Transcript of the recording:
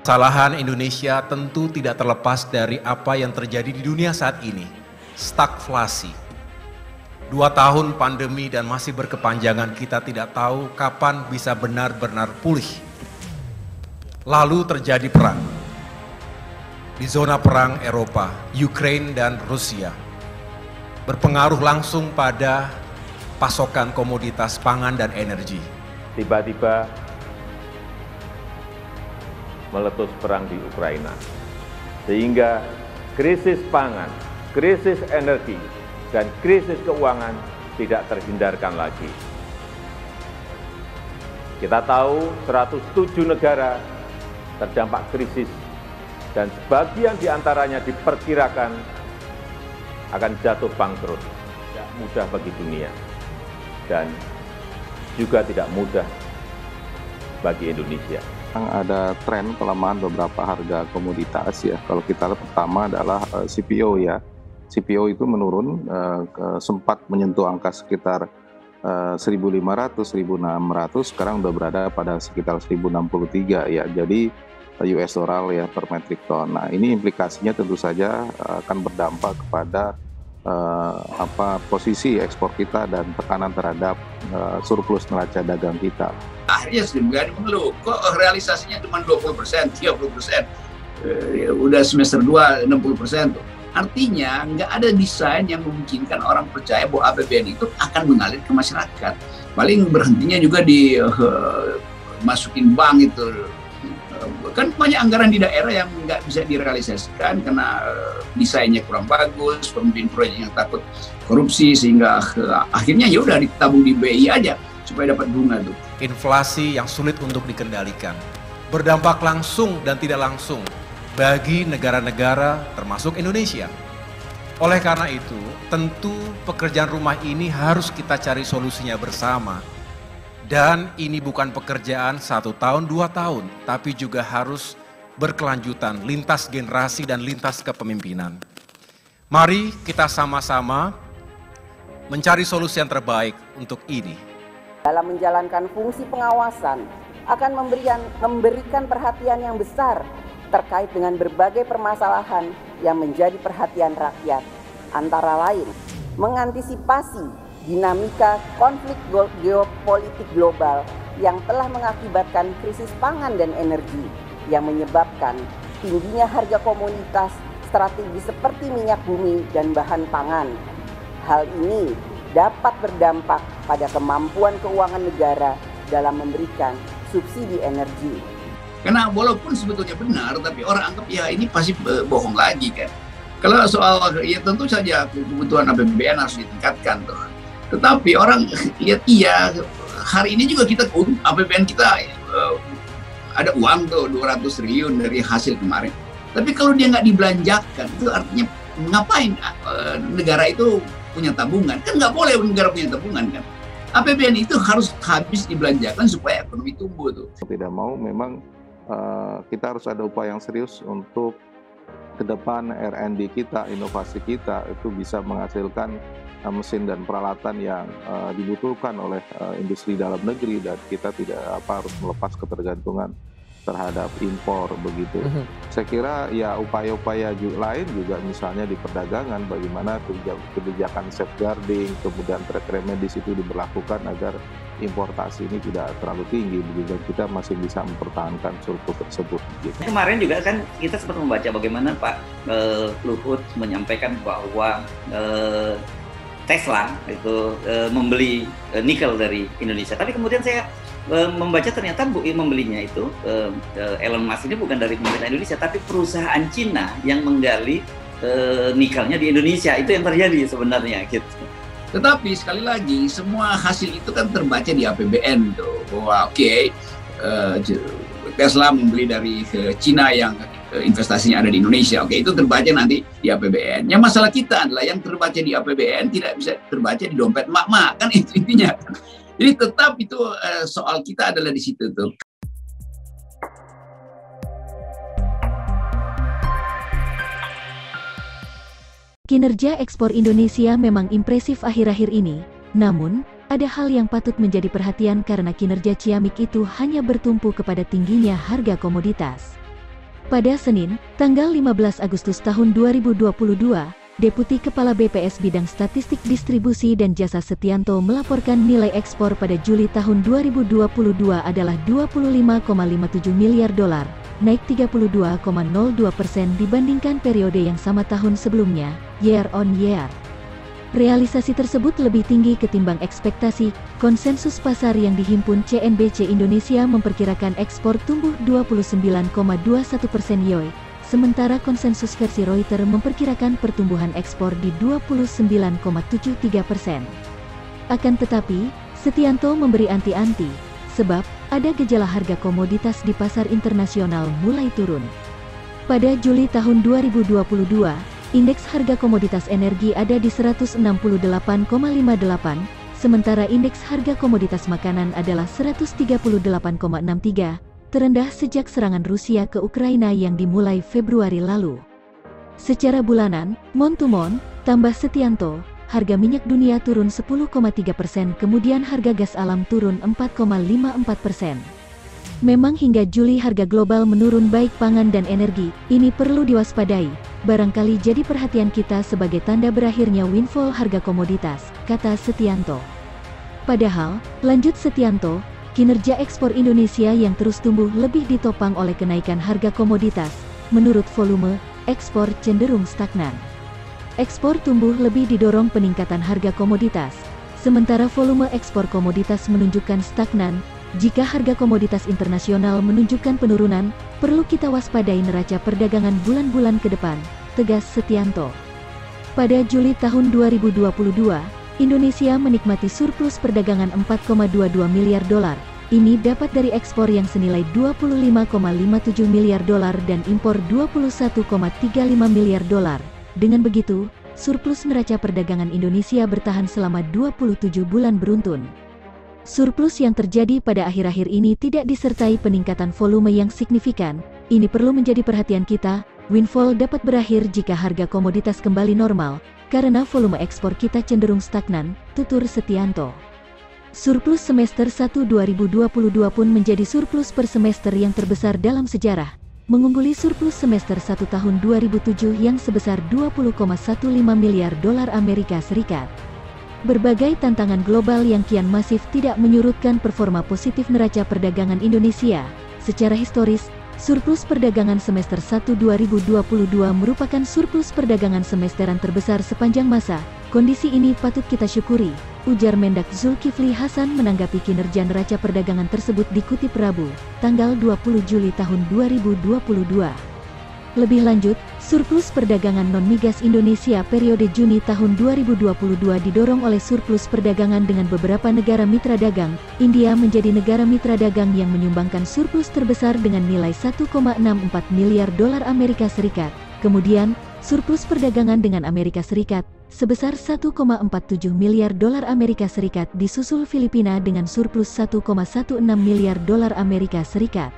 Kesalahan Indonesia tentu tidak terlepas dari apa yang terjadi di dunia saat ini, stagflasi. 2 tahun pandemi dan masih berkepanjangan, kita tidak tahu kapan bisa benar-benar pulih. Lalu terjadi perang. Di zona perang Eropa, Ukraina dan Rusia, berpengaruh langsung pada pasokan komoditas pangan dan energi. Tiba-tiba meletus perang di Ukraina, sehingga krisis pangan, krisis energi, dan krisis keuangan tidak terhindarkan lagi. Kita tahu 107 negara terdampak krisis dan sebagian diantaranya diperkirakan akan jatuh bangkrut. Tidak mudah bagi dunia dan juga tidak mudah bagi Indonesia. Ada tren pelemahan beberapa harga komoditas ya. Kalau kita lihat pertama adalah CPO ya. CPO itu menurun, sempat menyentuh angka sekitar 1.500, 1.600, sekarang udah berada pada sekitar 1.063 ya. Jadi US dollar ya per metric ton. Nah ini implikasinya tentu saja akan berdampak kepada posisi ekspor kita dan tekanan terhadap surplus neraca dagang kita. Akhirnya sudah mengeluh, kok realisasinya cuma 20%, 30%, udah semester 2 60% tuh. Artinya nggak ada desain yang memungkinkan orang percaya bahwa APBN itu akan mengalir ke masyarakat. Paling berhentinya juga di masukin bank itu. Kan banyak anggaran di daerah yang nggak bisa direalisasikan karena desainnya kurang bagus, pemimpin proyek yang takut korupsi, sehingga akhirnya ya udah ditabung di BI aja supaya dapat bunga tuh. Inflasi yang sulit untuk dikendalikan, berdampak langsung dan tidak langsung bagi negara-negara termasuk Indonesia. Oleh karena itu, tentu pekerjaan rumah ini harus kita cari solusinya bersama. Dan ini bukan pekerjaan 1 tahun, 2 tahun, tapi juga harus berkelanjutan, lintas generasi dan lintas kepemimpinan. Mari kita sama-sama mencari solusi yang terbaik untuk ini. Dalam menjalankan fungsi pengawasan, akan memberikan perhatian yang besar terkait dengan berbagai permasalahan yang menjadi perhatian rakyat, antara lain mengantisipasi dinamika konflik geopolitik global yang telah mengakibatkan krisis pangan dan energi yang menyebabkan tingginya harga komoditas strategi seperti minyak bumi dan bahan pangan. Hal ini dapat berdampak pada kemampuan keuangan negara dalam memberikan subsidi energi. Karena walaupun sebetulnya benar, tapi orang anggap ya ini pasti bohong lagi kan. Kalau soal ya tentu saja kebutuhan APBN harus ditingkatkan tuh. Tetapi orang lihat iya, hari ini juga kita APBN kita ada uang tuh 200 triliun dari hasil kemarin. Tapi kalau dia nggak dibelanjakan, itu artinya ngapain negara itu punya tabungan? Kan nggak boleh negara punya tabungan kan. APBN itu harus habis dibelanjakan supaya ekonomi tumbuh tuh. Tidak mau memang kita harus ada upaya yang serius untuk ke depan R&D kita, inovasi kita itu bisa menghasilkan mesin dan peralatan yang dibutuhkan oleh industri dalam negeri, dan kita tidak harus melepas ketergantungan terhadap impor begitu. Saya kira ya upaya-upaya lain juga misalnya di perdagangan, bagaimana kebijakan safeguarding, kemudian trade remedies itu diberlakukan agar importasi ini tidak terlalu tinggi, dan kita masih bisa mempertahankan surplus tersebut. Gitu. Kemarin juga kan kita sempat membaca bagaimana Pak Luhut menyampaikan bahwa Tesla itu membeli nikel dari Indonesia, tapi kemudian saya membaca ternyata membelinya itu Elon Musk ini bukan dari pemerintah Indonesia, tapi perusahaan Cina yang menggali nikelnya di Indonesia. Itu yang terjadi sebenarnya gitu. Tetapi sekali lagi semua hasil itu kan terbaca di APBN tuh, bahwa Tesla membeli dari Cina yang investasinya ada di Indonesia. Itu terbaca nanti di APBN. Yang masalah kita adalah yang terbaca di APBN tidak bisa terbaca di dompet mak-mak, kan itu intinya. Jadi tetap itu soal kita adalah di situ tuh. Kinerja ekspor Indonesia memang impresif akhir-akhir ini, namun ada hal yang patut menjadi perhatian karena kinerja Ciamik itu hanya bertumpu kepada tingginya harga komoditas. Pada Senin, tanggal 15 Agustus tahun 2022, Deputi Kepala BPS Bidang Statistik Distribusi dan Jasa Setianto melaporkan nilai ekspor pada Juli tahun 2022 adalah 25,57 miliar dolar, naik 32,02% dibandingkan periode yang sama tahun sebelumnya, year on year. Realisasi tersebut lebih tinggi ketimbang ekspektasi. Konsensus pasar yang dihimpun CNBC Indonesia memperkirakan ekspor tumbuh 29,21% YoY, sementara konsensus versi Reuters memperkirakan pertumbuhan ekspor di 29,73%. Akan tetapi, Setianto memberi anti-anti, sebab ada gejala harga komoditas di pasar internasional mulai turun. Pada Juli tahun 2022, indeks harga komoditas energi ada di 168,58, sementara indeks harga komoditas makanan adalah 138,63, terendah sejak serangan Rusia ke Ukraina yang dimulai Februari lalu. Secara bulanan, month-to-month, tambah Setianto, harga minyak dunia turun 10,3%, kemudian harga gas alam turun 4,54%. Memang hingga Juli harga global menurun baik pangan dan energi, ini perlu diwaspadai, barangkali jadi perhatian kita sebagai tanda berakhirnya windfall harga komoditas, kata Setianto. Padahal, lanjut Setianto, kinerja ekspor Indonesia yang terus tumbuh lebih ditopang oleh kenaikan harga komoditas. Menurut volume, ekspor cenderung stagnan. Ekspor tumbuh lebih didorong peningkatan harga komoditas, sementara volume ekspor komoditas menunjukkan stagnan. Jika harga komoditas internasional menunjukkan penurunan, perlu kita waspadai neraca perdagangan bulan-bulan ke depan, tegas Setianto. Pada Juli tahun 2022, Indonesia menikmati surplus perdagangan 4,22 miliar dolar. Ini dapat dari ekspor yang senilai 25,57 miliar dolar dan impor 21,35 miliar dolar. Dengan begitu, surplus neraca perdagangan Indonesia bertahan selama 27 bulan beruntun. Surplus yang terjadi pada akhir-akhir ini tidak disertai peningkatan volume yang signifikan. Ini perlu menjadi perhatian kita. Windfall dapat berakhir jika harga komoditas kembali normal, karena volume ekspor kita cenderung stagnan, tutur Setianto. Surplus semester 1 2022 pun menjadi surplus per semester yang terbesar dalam sejarah, mengungguli surplus semester 1 tahun 2007 yang sebesar 20,15 miliar dolar Amerika Serikat. Berbagai tantangan global yang kian masif tidak menyurutkan performa positif neraca perdagangan Indonesia. Secara historis, surplus perdagangan semester 1 2022 merupakan surplus perdagangan semesteran terbesar sepanjang masa. Kondisi ini patut kita syukuri, ujar Mendak Zulkifli Hasan menanggapi kinerja neraca perdagangan tersebut dikutip Rabu, tanggal 20 Juli tahun 2022. Lebih lanjut, surplus perdagangan non-migas Indonesia periode Juni tahun 2022 didorong oleh surplus perdagangan dengan beberapa negara mitra dagang. India menjadi negara mitra dagang yang menyumbangkan surplus terbesar dengan nilai 1,64 miliar dolar Amerika Serikat. Kemudian, surplus perdagangan dengan Amerika Serikat sebesar 1,47 miliar dolar Amerika Serikat, disusul Filipina dengan surplus 1,16 miliar dolar Amerika Serikat.